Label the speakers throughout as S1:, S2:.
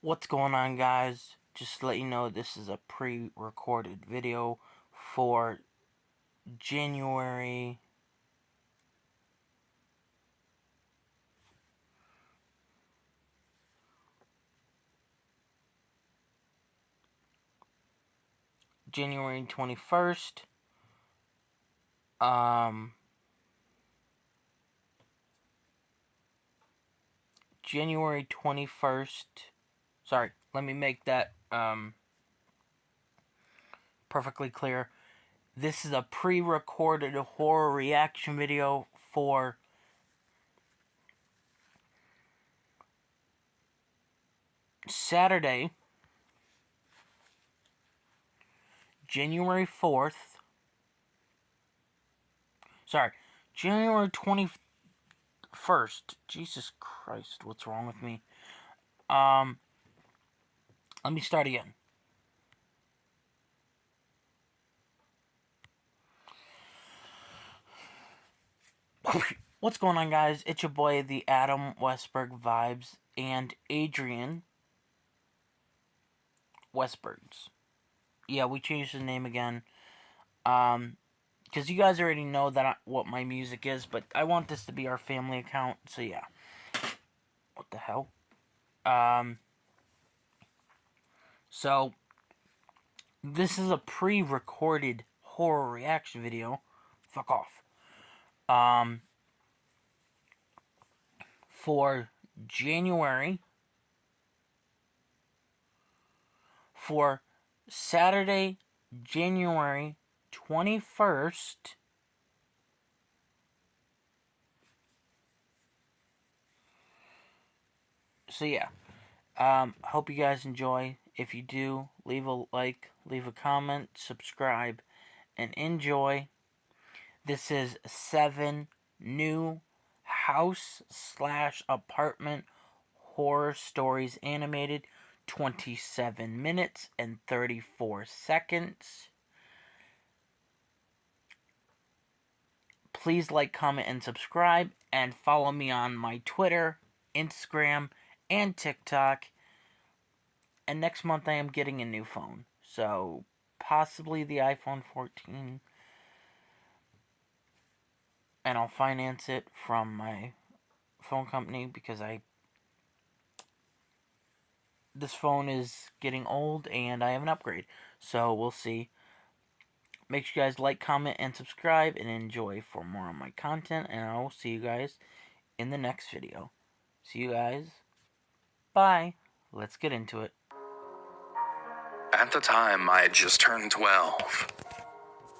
S1: What's going on, guys? Just to let you know, this is a pre-recorded video for January 21st. January 21st. Sorry, let me make that perfectly clear. This is a pre-recorded horror reaction video for Saturday, January 4th. Sorry, January 21st. Jesus Christ, what's wrong with me? Let me start again. What's going on, guys? It's your boy, the Adam Westberg Vibes, and Adrian Westbergs. Yeah, we changed the name again. Because you guys already know what my music is, but I want this to be our family account, so yeah. What the hell? So, this is a pre-recorded horror reaction video. Fuck off. For January, for Saturday, January 21st. So yeah, hope you guys enjoy. If you do, leave a like, leave a comment, subscribe, and enjoy. This is 7 new house/apartment horror stories animated, 27 minutes and 34 seconds. Please like, comment, and subscribe, and follow me on my Twitter, Instagram, and TikTok. And next month I am getting a new phone. So, possibly the iPhone 14. And I'll finance it from my phone company because this phone is getting old and I have an upgrade. So, we'll see. Make sure you guys like, comment, and subscribe and enjoy for more of my content. And I will see you guys in the next video. See you guys. Bye. Let's get into it.
S2: At the time, I had just turned 12.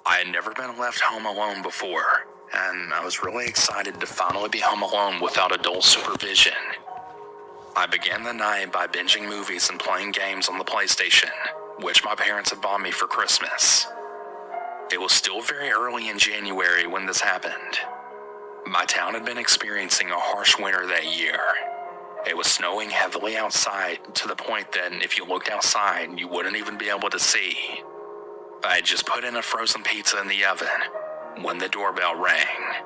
S2: I had never been left home alone before, and I was really excited to finally be home alone without adult supervision. I began the night by binging movies and playing games on the PlayStation, which my parents had bought me for Christmas. It was still very early in January when this happened. My town had been experiencing a harsh winter that year. It was snowing heavily outside to the point that if you looked outside, you wouldn't even be able to see. I had just put in a frozen pizza in the oven when the doorbell rang.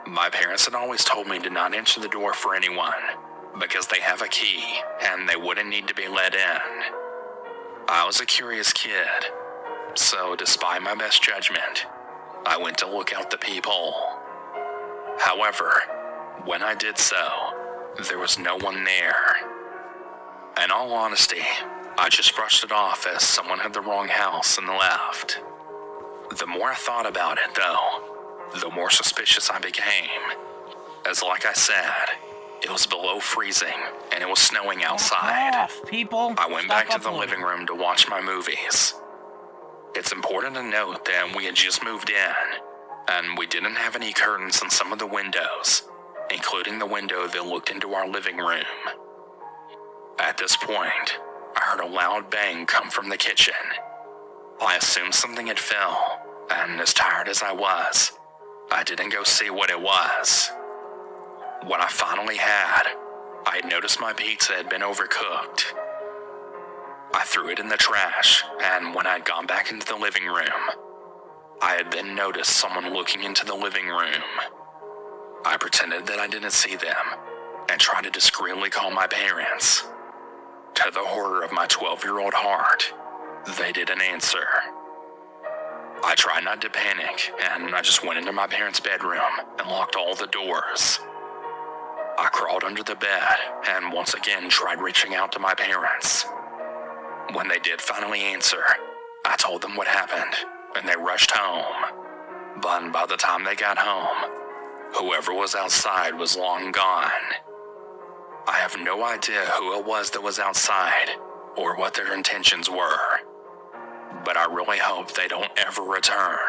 S2: My parents had always told me to not answer the door for anyone because they have a key and they wouldn't need to be let in. I was a curious kid, so despite my best judgment, I went to look out the peephole. However, when I did so, there was no one there. In all honesty, I just brushed it off as someone had the wrong house and left. The more I thought about it, though, the more suspicious I became. As like I said, it was below freezing and it was snowing outside.
S1: People.
S2: I went back to the living room to watch my movies. It's important to note that we had just moved in, and we didn't have any curtains on some of the windows, including the window that looked into our living room. At this point, I heard a loud bang come from the kitchen. I assumed something had fell, and as tired as I was, I didn't go see what it was. When I finally had, I had noticed my pizza had been overcooked. I threw it in the trash, and when I had gone back into the living room, I had then noticed someone looking into the living room. I pretended that I didn't see them, and tried to discreetly call my parents. To the horror of my 12-year-old heart, they didn't answer. I tried not to panic, and I just went into my parents' bedroom and locked all the doors. I crawled under the bed and once again tried reaching out to my parents. When they did finally answer, I told them what happened, and they rushed home. But by the time they got home, whoever was outside was long gone. I have no idea who it was that was outside or what their intentions were, but I really hope they don't ever return.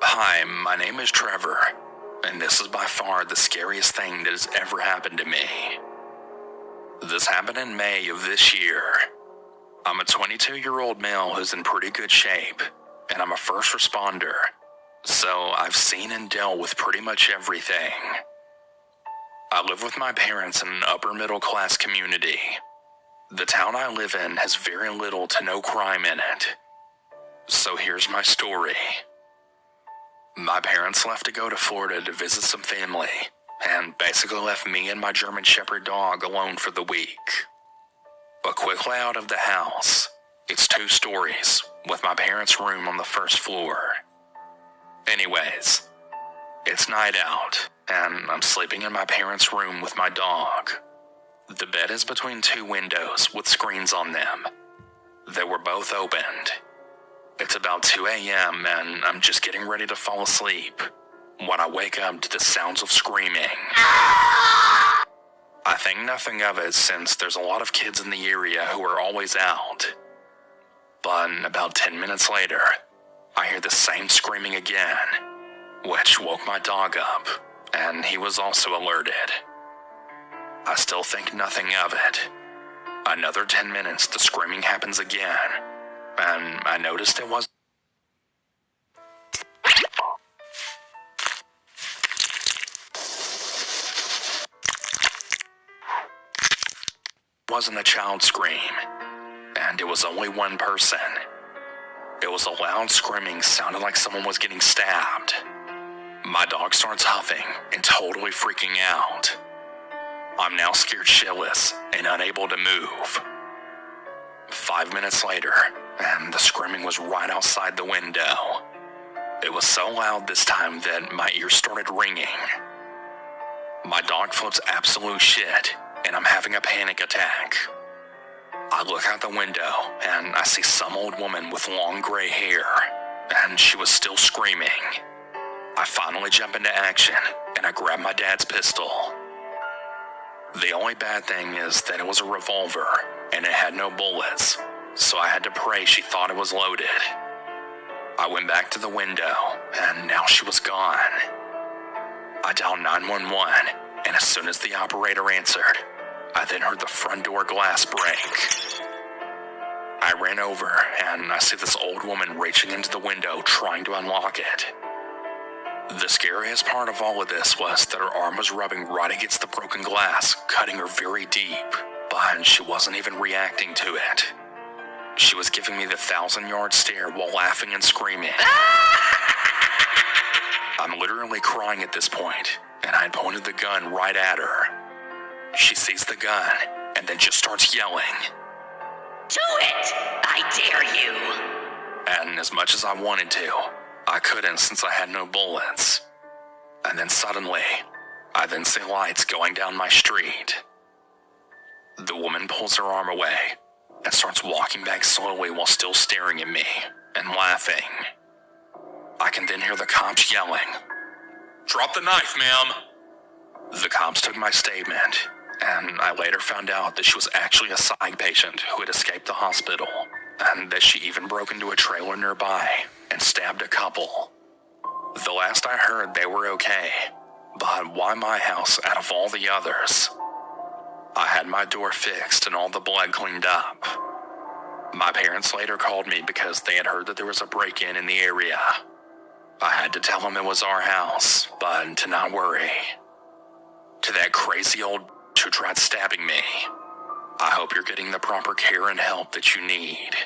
S2: Hi, my name is Trevor, and this is by far the scariest thing that has ever happened to me. This happened in May of this year. I'm a 22-year-old male who's in pretty good shape, and I'm a first responder, so I've seen and dealt with pretty much everything. I live with my parents in an upper middle class community. The town I live in has very little to no crime in it. So here's my story. My parents left to go to Florida to visit some family, and basically left me and my German Shepherd dog alone for the week. A quick layout of the house. It's 2 stories, with my parents' room on the first floor. Anyways, it's night out, and I'm sleeping in my parents' room with my dog. The bed is between 2 windows with screens on them. They were both opened. It's about 2 a.m. and I'm just getting ready to fall asleep when I wake up to the sounds of screaming. I think nothing of it since there's a lot of kids in the area who are always out. But about 10 minutes later, I hear the same screaming again, which woke my dog up, and he was also alerted. I still think nothing of it. Another 10 minutes, the screaming happens again, and I noticed it wasn't a child scream, and it was only one person. It was a loud screaming, sounded like someone was getting stabbed. My dog starts huffing and totally freaking out. I'm now scared shitless and unable to move. 5 minutes later, and the screaming was right outside the window. It was so loud this time that my ears started ringing. My dog flips absolute shit, and I'm having a panic attack. I look out the window, and I see some old woman with long gray hair, and she was still screaming. I finally jump into action, and I grab my dad's pistol. The only bad thing is that it was a revolver, and it had no bullets, so I had to pray she thought it was loaded. I went back to the window, and now she was gone. I dialed 911, and as soon as the operator answered, I then heard the front door glass break. I ran over, and I see this old woman reaching into the window trying to unlock it. The scariest part of all of this was that her arm was rubbing right against the broken glass, cutting her very deep, but she wasn't even reacting to it. She was giving me the 1,000-yard stare while laughing and screaming. I'm literally crying at this point, and I pointed the gun right at her. She sees the gun, and then just starts yelling.
S3: Do it! I dare you!
S2: And as much as I wanted to, I couldn't since I had no bullets. And then suddenly, I then see lights going down my street. The woman pulls her arm away and starts walking back slowly while still staring at me and laughing. I can then hear the cops yelling, "Drop the knife, ma'am!" The cops took my statement, and I later found out that she was actually a psych patient who had escaped the hospital, and that she even broke into a trailer nearby and stabbed a couple. The last I heard, they were okay, but why my house out of all the others? I had my door fixed and all the blood cleaned up. My parents later called me because they had heard that there was a break-in in the area. I had to tell them it was our house, but to not worry. To that crazy old who tried stabbing me, I hope you're getting the proper care and help that you need.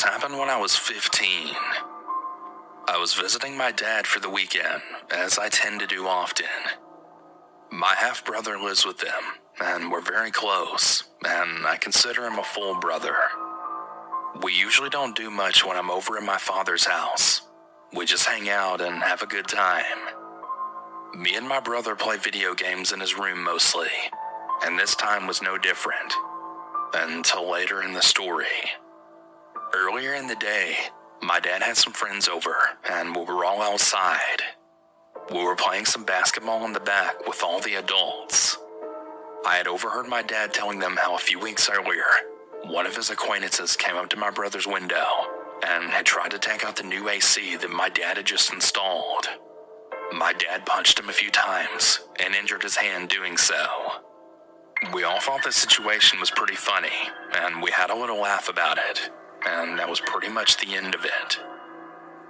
S2: This happened when I was 15. I was visiting my dad for the weekend, as I tend to do often. My half-brother lives with them, and we're very close, and I consider him a full brother. We usually don't do much when I'm over at my father's house. We just hang out and have a good time. Me and my brother play video games in his room mostly, and this time was no different. Until later in the story. Earlier in the day, my dad had some friends over, and we were all outside. We were playing some basketball in the back with all the adults. I had overheard my dad telling them how a few weeks earlier, one of his acquaintances came up to my brother's window and had tried to take out the new AC that my dad had just installed. My dad punched him a few times and injured his hand doing so. We all thought the situation was pretty funny, and we had a little laugh about it, and that was pretty much the end of it.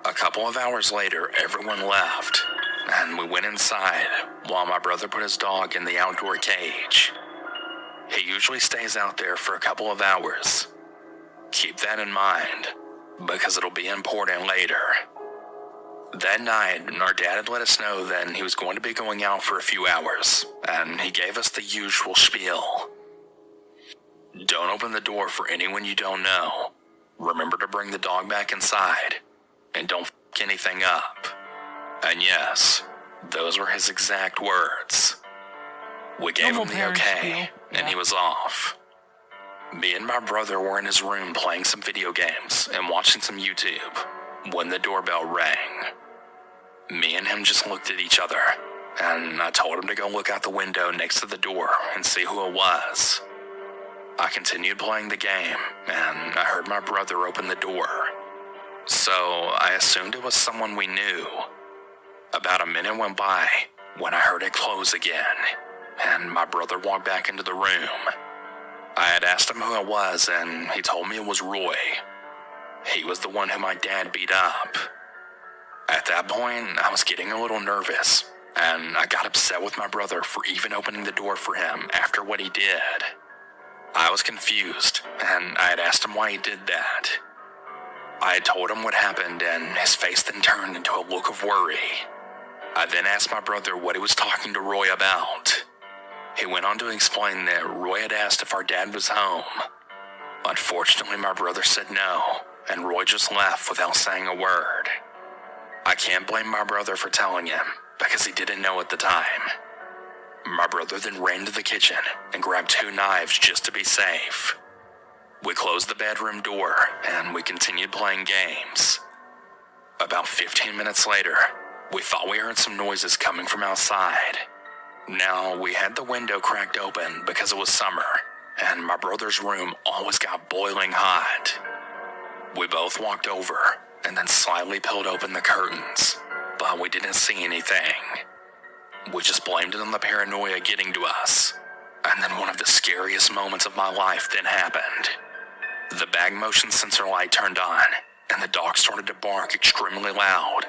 S2: A couple of hours later, everyone left, and we went inside while my brother put his dog in the outdoor cage. He usually stays out there for a couple of hours. Keep that in mind, because it'll be important later. That night, our dad had let us know that he was going to be going out for a few hours, and he gave us the usual spiel. Don't open the door for anyone you don't know. Remember to bring the dog back inside, and don't f*** anything up. And yes, those were his exact words. We gave him the okay, and he was off. Me and my brother were in his room playing some video games and watching some YouTube when the doorbell rang. Me and him just looked at each other, and I told him to go look out the window next to the door and see who it was. I continued playing the game, and I heard my brother open the door. So I assumed it was someone we knew. About a minute went by when I heard it close again, and my brother walked back into the room. I had asked him who it was, and he told me it was Roy. He was the one who my dad beat up. At that point, I was getting a little nervous, and I got upset with my brother for even opening the door for him after what he did. I was confused, and I had asked him why he did that. I had told him what happened, and his face then turned into a look of worry. I then asked my brother what he was talking to Roy about. He went on to explain that Roy had asked if our dad was home. Unfortunately, my brother said no, and Roy just left without saying a word. I can't blame my brother for telling him, because he didn't know at the time. My brother then ran to the kitchen and grabbed 2 knives just to be safe. We closed the bedroom door, and we continued playing games. About 15 minutes later, we thought we heard some noises coming from outside. Now, we had the window cracked open because it was summer, and my brother's room always got boiling hot. We both walked over and then slightly pulled open the curtains, but we didn't see anything. We just blamed it on the paranoia getting to us, and then one of the scariest moments of my life then happened. The bag motion sensor light turned on, and the dog started to bark extremely loud,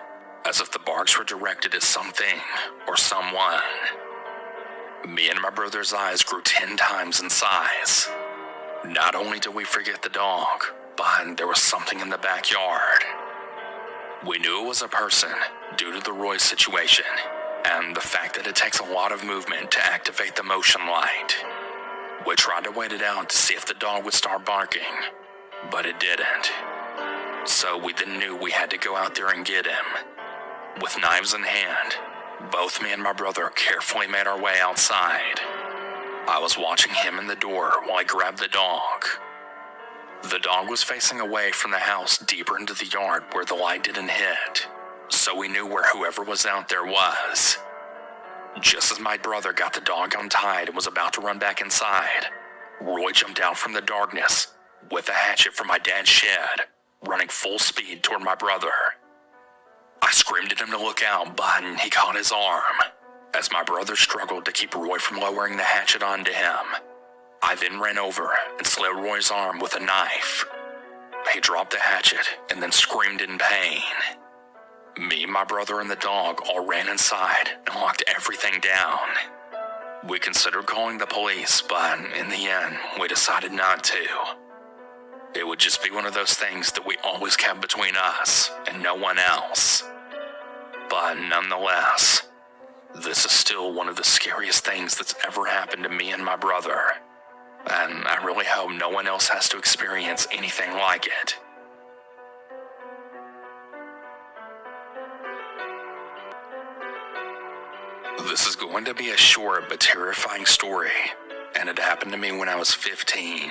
S2: as if the barks were directed at something or someone. Me and my brother's eyes grew 10 times in size. Not only did we forget the dog, but there was something in the backyard. We knew it was a person due to the Roy situation, and the fact that it takes a lot of movement to activate the motion light. We tried to wait it out to see if the dog would start barking, but it didn't. So we then knew we had to go out there and get him. With knives in hand, both me and my brother carefully made our way outside. I was watching him in the door while I grabbed the dog. The dog was facing away from the house deeper into the yard where the light didn't hit, so we knew where whoever was out there was. Just as my brother got the dog untied and was about to run back inside, Roy jumped out from the darkness with a hatchet from my dad's shed, running full speed toward my brother. I screamed at him to look out, but he caught his arm, as my brother struggled to keep Roy from lowering the hatchet onto him. I then ran over and slit Roy's arm with a knife. He dropped the hatchet and then screamed in pain. Me, my brother, and the dog all ran inside and locked everything down. We considered calling the police, but in the end, we decided not to. It would just be one of those things that we always kept between us and no one else. But nonetheless, this is still one of the scariest things that's ever happened to me and my brother. And I really hope no one else has to experience anything like it. This is going to be a short but terrifying story, and it happened to me when I was 15.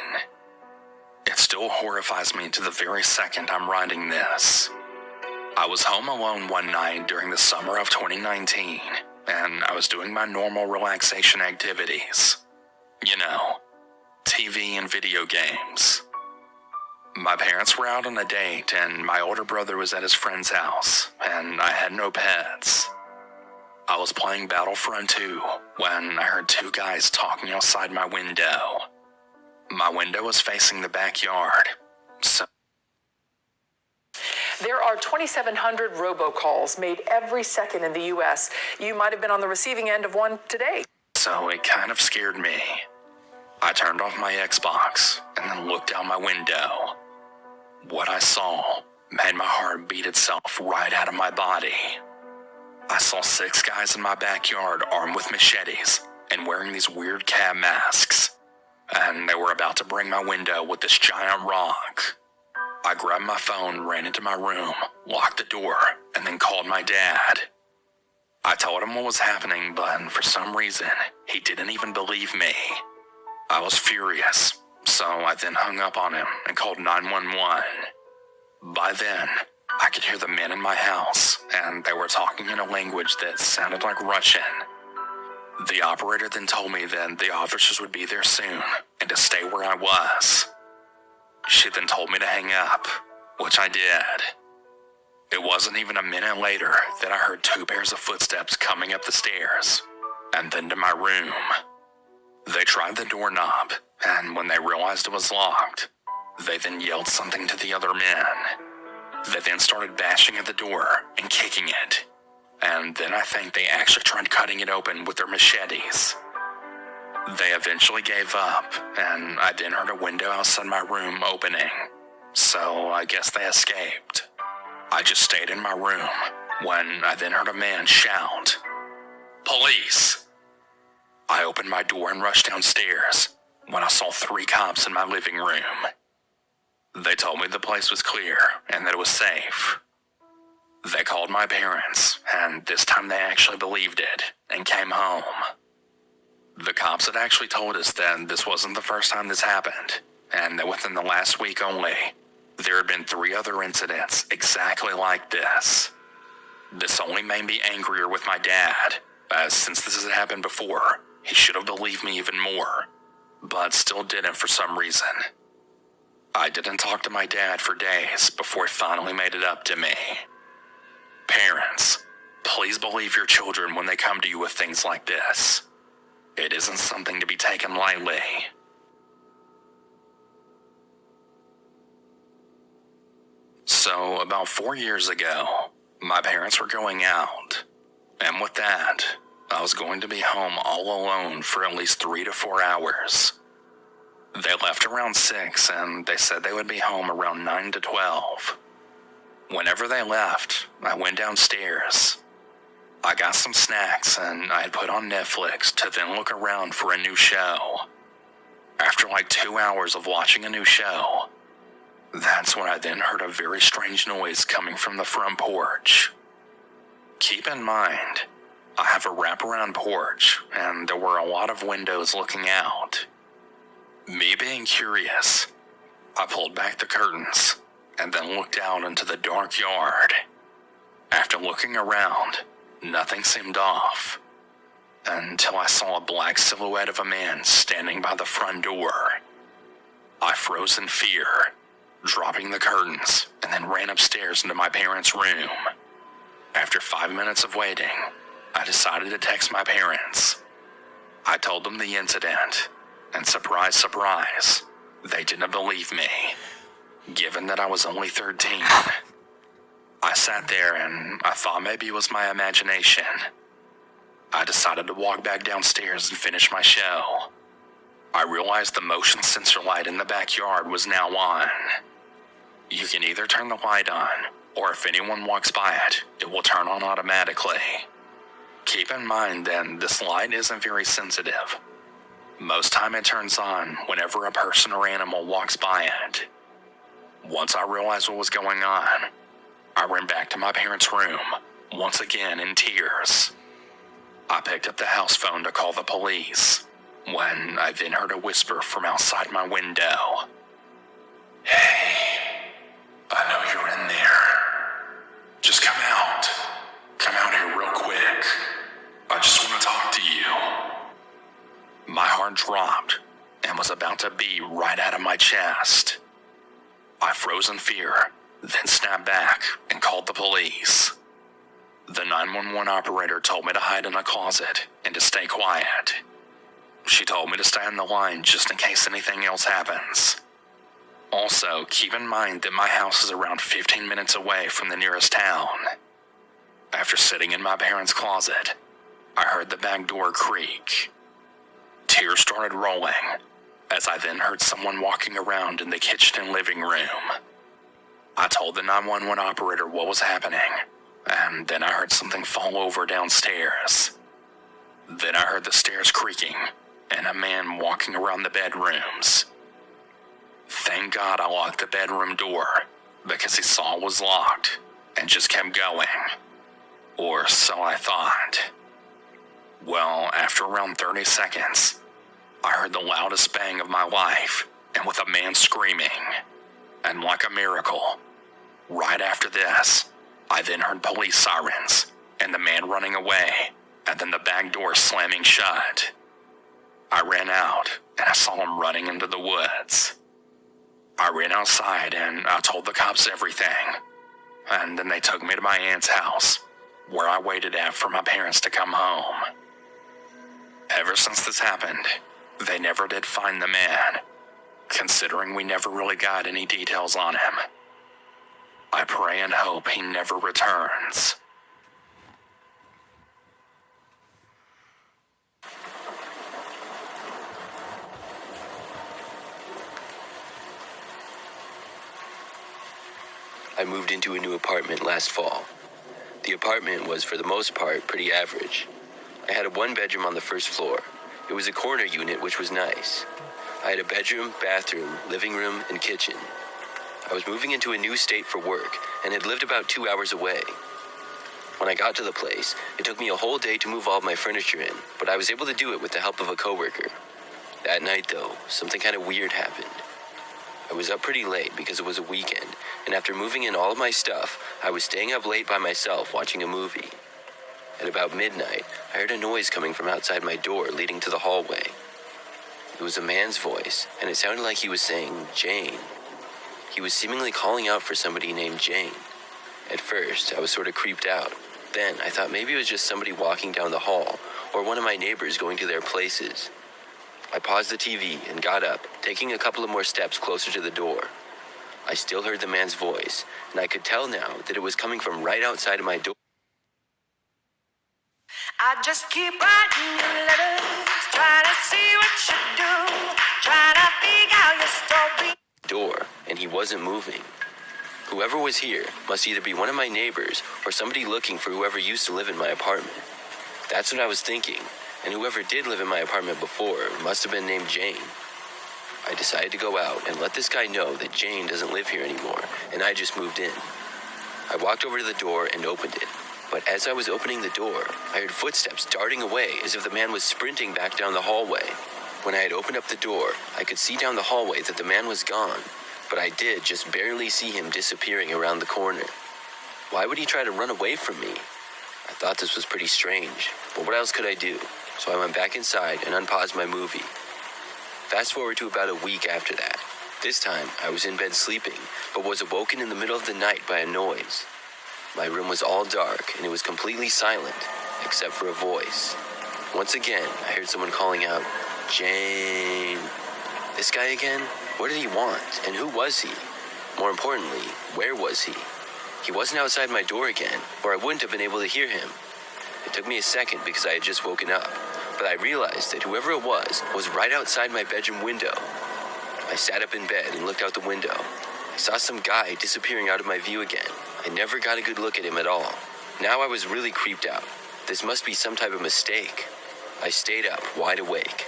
S2: It still horrifies me to the very second I'm writing this. I was home alone one night during the summer of 2019, and I was doing my normal relaxation activities. You know, TV and video games. My parents were out on a date, and my older brother was at his friend's house, and I had no pets. I was playing Battlefront 2 when I heard two guys talking outside my window. My window was facing the backyard, so
S4: there are 2,700 robocalls made every second in the U.S. You might have been on the receiving end of one today.
S2: So it kind of scared me. I turned off my Xbox and then looked out my window. What I saw made my heart beat itself right out of my body. I saw 6 guys in my backyard armed with machetes and wearing these weird cab masks. And they were about to break my window with this giant rock. I grabbed my phone, ran into my room, locked the door, and then called my dad. I told him what was happening, but for some reason, he didn't even believe me. I was furious, so I then hung up on him and called 911. By then, I could hear the men in my house, and they were talking in a language that sounded like Russian. The operator then told me that the officers would be there soon and to stay where I was. She then told me to hang up, which I did. It wasn't even a minute later that I heard 2 pairs of footsteps coming up the stairs, and then to my room. They tried the doorknob, and when they realized it was locked, they then yelled something to the other men. They then started bashing at the door and kicking it, and then I think they actually tried cutting it open with their machetes. They eventually gave up, and I then heard a window outside my room opening, so I guess they escaped. I just stayed in my room when I then heard a man shout, "Police!" I opened my door and rushed downstairs when I saw 3 cops in my living room. They told me the place was clear and that it was safe. They called my parents, and this time they actually believed it and came home. The cops had actually told us that this wasn't the first time this happened, and that within the last week only, there had been 3 other incidents exactly like this. This only made me angrier with my dad, as since this had happened before, he should have believed me even more, but still didn't for some reason. I didn't talk to my dad for days before he finally made it up to me. Parents, please believe your children when they come to you with things like this. It isn't something to be taken lightly. So, about 4 years ago, my parents were going out, and with that, I was going to be home all alone for at least 3 to 4 hours. They left around 6, and they said they would be home around 9 to 12. Whenever they left, I went downstairs. I got some snacks, and I had put on Netflix to then look around for a new show. After like 2 hours of watching a new show, that's when I then heard a very strange noise coming from the front porch. Keep in mind, I have a wraparound porch, and there were a lot of windows looking out. Me being curious, I pulled back the curtains and then looked out into the dark yard. After looking around, nothing seemed off, until I saw a black silhouette of a man standing by the front door. I froze in fear, dropping the curtains, and then ran upstairs into my parents' room. After 5 minutes of waiting, I decided to text my parents. I told them the incident, and surprise, surprise, they didn't believe me, given that I was only 13. I sat there and I thought maybe it was my imagination. I decided to walk back downstairs and finish my show. I realized the motion sensor light in the backyard was now on. You can either turn the light on, or if anyone walks by it, it will turn on automatically. Keep in mind then, this light isn't very sensitive. Most time it turns on whenever a person or animal walks by it. Once I realized what was going on, I ran back to my parents' room, once again in tears. I picked up the house phone to call the police, when I then heard a whisper from outside my window. "Hey, I know you're in there. Just come out. Come out here real quick. I just want to talk to you." My heart dropped and was about to beat right out of my chest. I froze in fear, then snapped back and called the police. The 911 operator told me to hide in a closet and to stay quiet. She told me to stay on the line just in case anything else happens. Also, keep in mind that my house is around 15 minutes away from the nearest town. After sitting in my parents' closet, I heard the back door creak. Tears started rolling, as I then heard someone walking around in the kitchen and living room. I told the 911 operator what was happening, and then I heard something fall over downstairs. Then I heard the stairs creaking, and a man walking around the bedrooms. Thank God I locked the bedroom door, because he saw it was locked, and just kept going. Or so I thought. Well, after around 30 seconds, I heard the loudest bang of my life, and with a man screaming. And like a miracle, right after this, I then heard police sirens, and the man running away, and then the back door slamming shut. I ran out, and I saw him running into the woods. I ran outside, and I told the cops everything. And then they took me to my aunt's house, where I waited at for my parents to come home. Ever since this happened, they never did find the man, considering we never really got any details on him. I pray and hope he never returns.
S5: I moved into a new apartment last fall. The apartment was, for the most part, pretty average. I had a one-bedroom on the first floor. It was a corner unit, which was nice. I had a bedroom, bathroom, living room, and kitchen. I was moving into a new state for work and had lived about 2 hours away. When I got to the place, it took me a whole day to move all of my furniture in, but I was able to do it with the help of a coworker. That night, though, something kind of weird happened. I was up pretty late because it was a weekend, and after moving in all of my stuff, I was staying up late by myself watching a movie. At about midnight, I heard a noise coming from outside my door leading to the hallway. It was a man's voice, and it sounded like he was saying, "Jane." He was seemingly calling out for somebody named Jane. At first, I was sort of creeped out. Then, I thought maybe it was just somebody walking down the hall, or one of my neighbors going to their places. I paused the TV and got up, taking a couple of more steps closer to the door. I still heard the man's voice, and I could tell now that it was coming from right outside of my door.
S6: I just keep writing you letters, trying to see what you do, trying to figure out your story.
S5: Door, and he wasn't moving. Whoever was here must either be one of my neighbors or somebody looking for whoever used to live in my apartment. That's what I was thinking, and whoever did live in my apartment before must have been named Jane. I decided to go out and let this guy know that Jane doesn't live here anymore, and I just moved in. I walked over to the door and opened it. But as I was opening the door, I heard footsteps darting away as if the man was sprinting back down the hallway. When I had opened up the door, I could see down the hallway that the man was gone, but I did just barely see him disappearing around the corner. Why would he try to run away from me? I thought this was pretty strange, but what else could I do? So I went back inside and unpaused my movie. Fast forward to about a week after that. This time, I was in bed sleeping, but was awoken in the middle of the night by a noise. My room was all dark, and it was completely silent, except for a voice. Once again, I heard someone calling out, "Jane." This guy again? What did he want, and who was he? More importantly, where was he? He wasn't outside my door again, or I wouldn't have been able to hear him. It took me a second because I had just woken up, but I realized that whoever it was right outside my bedroom window. I sat up in bed and looked out the window. I saw some guy disappearing out of my view again. I never got a good look at him at all. Now I was really creeped out. This must be some type of mistake. I stayed up, wide awake.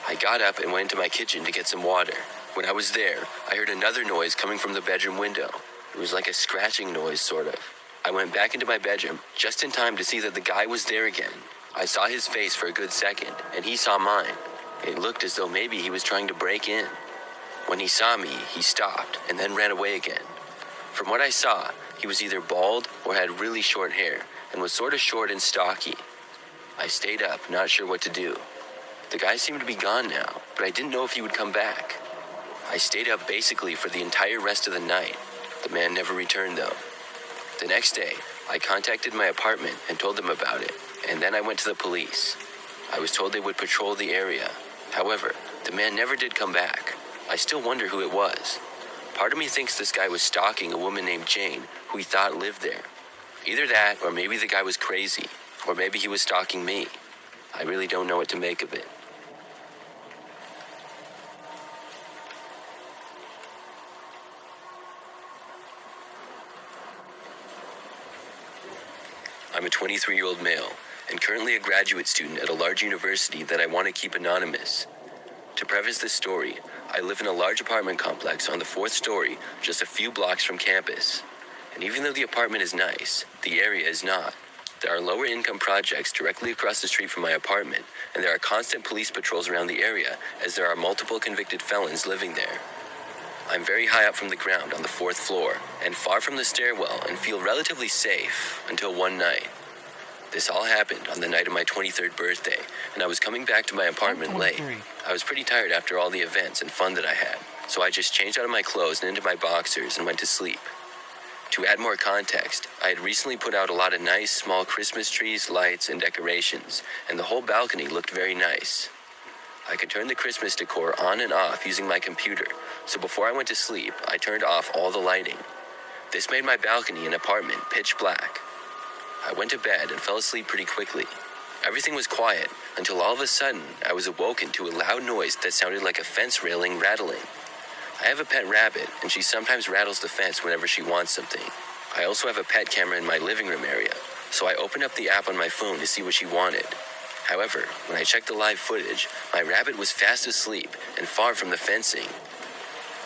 S5: I got up and went into my kitchen to get some water. When I was there, I heard another noise coming from the bedroom window. It was like a scratching noise, sort of. I went back into my bedroom just in time to see that the guy was there again. I saw his face for a good second, and he saw mine. It looked as though maybe he was trying to break in. When he saw me, he stopped and then ran away again. From what I saw, he was either bald or had really short hair and was sort of short and stocky. I stayed up, not sure what to do. The guy seemed to be gone now, but I didn't know if he would come back. I stayed up basically for the entire rest of the night. The man never returned though. The next day, I contacted my apartment and told them about it, and then I went to the police. I was told they would patrol the area. However, the man never did come back. I still wonder who it was. Part of me thinks this guy was stalking a woman named Jane, who he thought lived there. Either that, or maybe the guy was crazy, or maybe he was stalking me. I really don't know what to make of it. I'm a 23-year-old male, and currently a graduate student at a large university that I want to keep anonymous. To preface this story, I live in a large apartment complex on the 4th story, just a few blocks from campus. And even though the apartment is nice, the area is not. There are lower income projects directly across the street from my apartment, and there are constant police patrols around the area as there are multiple convicted felons living there. I'm very high up from the ground on the 4th floor and far from the stairwell and feel relatively safe until one night. This all happened on the night of my 23rd birthday, and I was coming back to my apartment late. I was pretty tired after all the events and fun that I had, so I just changed out of my clothes and into my boxers and went to sleep. To add more context, I had recently put out a lot of nice small Christmas trees, lights, and decorations, and the whole balcony looked very nice. I could turn the Christmas decor on and off using my computer, so before I went to sleep, I turned off all the lighting. This made my balcony and apartment pitch black. I went to bed and fell asleep pretty quickly. Everything was quiet until all of a sudden I was awoken to a loud noise that sounded like a fence railing rattling. I have a pet rabbit, and she sometimes rattles the fence whenever she wants something. I also have a pet camera in my living room area, so I opened up the app on my phone to see what she wanted. However, when I checked the live footage, my rabbit was fast asleep and far from the fencing.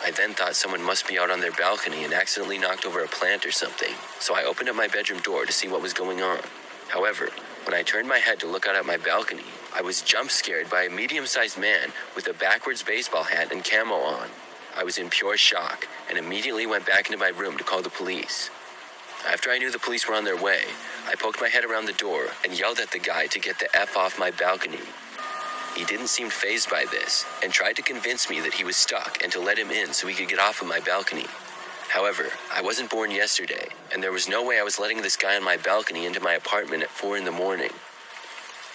S5: I then thought someone must be out on their balcony and accidentally knocked over a plant or something, so I opened up my bedroom door to see what was going on. However, when I turned my head to look out at my balcony, I was jump scared by a medium-sized man with a backwards baseball hat and camo on. I was in pure shock and immediately went back into my room to call the police. After I knew the police were on their way, I poked my head around the door and yelled at the guy to get the F off my balcony. He didn't seem fazed by this and tried to convince me that he was stuck and to let him in so he could get off of my balcony. However, I wasn't born yesterday, and there was no way I was letting this guy on my balcony into my apartment at 4 a.m.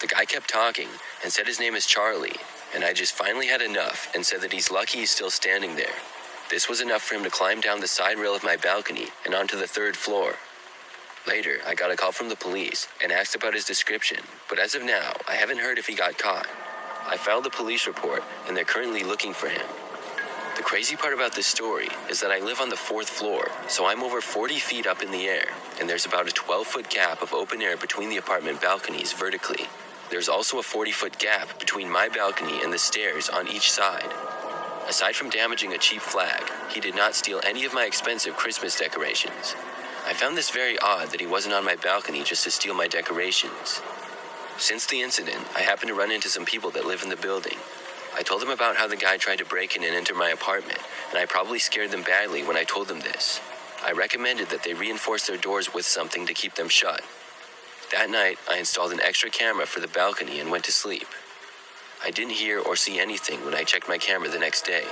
S5: The guy kept talking and said his name is Charlie, and I just finally had enough and said that he's lucky he's still standing there. This was enough for him to climb down the side rail of my balcony and onto the 3rd floor. Later, I got a call from the police and asked about his description, but as of now, I haven't heard if he got caught. I filed a police report, and they're currently looking for him. The crazy part about this story is that I live on the 4th floor, so I'm over 40 feet up in the air, and there's about a 12-foot gap of open air between the apartment balconies vertically. There's also a 40-foot gap between my balcony and the stairs on each side. Aside from damaging a cheap flag, he did not steal any of my expensive Christmas decorations. I found this very odd that he wasn't on my balcony just to steal my decorations. Since the incident, I happened to run into some people that live in the building. I told them about how the guy tried to break in and enter my apartment, and I probably scared them badly when I told them this. I recommended that they reinforce their doors with something to keep them shut. That night, I installed an extra camera for the balcony and went to sleep. I didn't hear or see anything when I checked my camera the next day.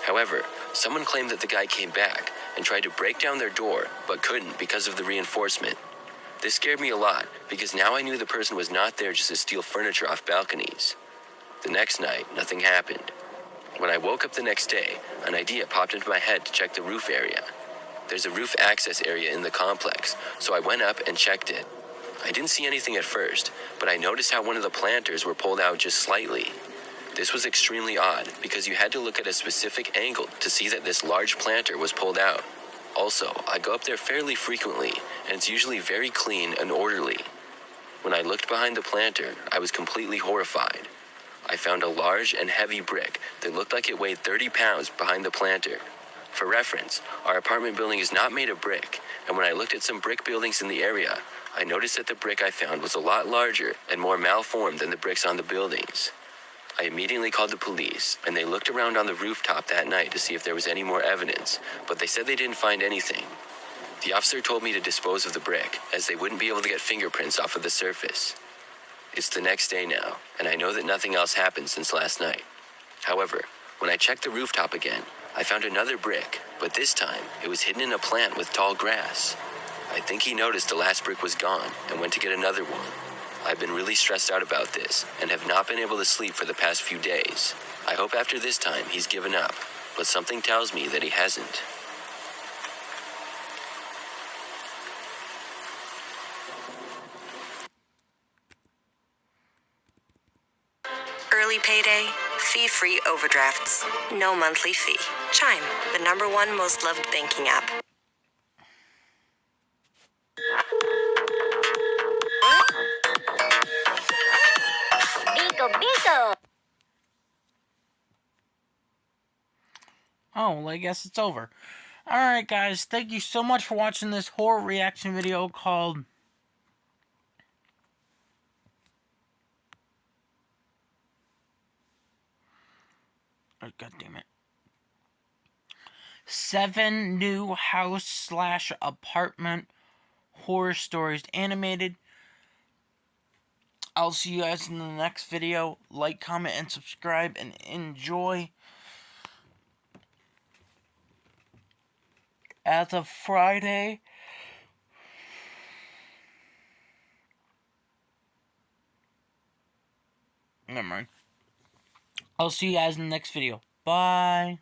S5: However, someone claimed that the guy came back and tried to break down their door, but couldn't because of the reinforcement. This scared me a lot because now I knew the person was not there just to steal furniture off balconies. The next night, nothing happened. When I woke up the next day, an idea popped into my head to check the roof area. There's a roof access area in the complex, so I went up and checked it. I didn't see anything at first, but I noticed how one of the planters were pulled out just slightly. This was extremely odd because you had to look at a specific angle to see that this large planter was pulled out. Also, I go up there fairly frequently, and it's usually very clean and orderly. When I looked behind the planter, I was completely horrified. I found a large and heavy brick that looked like it weighed 30 pounds behind the planter. For reference, our apartment building is not made of brick, and when I looked at some brick buildings in the area, I noticed that the brick I found was a lot larger and more malformed than the bricks on the buildings. I immediately called the police, and they looked around on the rooftop that night to see if there was any more evidence, but they said they didn't find anything. The officer told me to dispose of the brick, as they wouldn't be able to get fingerprints off of the surface. It's the next day now, and I know that nothing else happened since last night. However, when I checked the rooftop again, I found another brick, but this time it was hidden in a plant with tall grass. I think he noticed the last brick was gone and went to get another one. I've been really stressed out about this and have not been able to sleep for the past few days. I hope after this time he's given up, but something tells me that he hasn't.
S7: Early payday, fee-free overdrafts, no monthly fee. Chime, the #1 most loved banking app.
S3: Biko, Biko!
S1: Oh, well, I guess it's over. Alright, guys, thank you so much for watching this horror reaction video called... Oh, God damn it. 7 new house/apartment horror stories animated. I'll see you guys in the next video. Like, comment, and subscribe, and enjoy. As of Friday, never mind. I'll see you guys in the next video. Bye.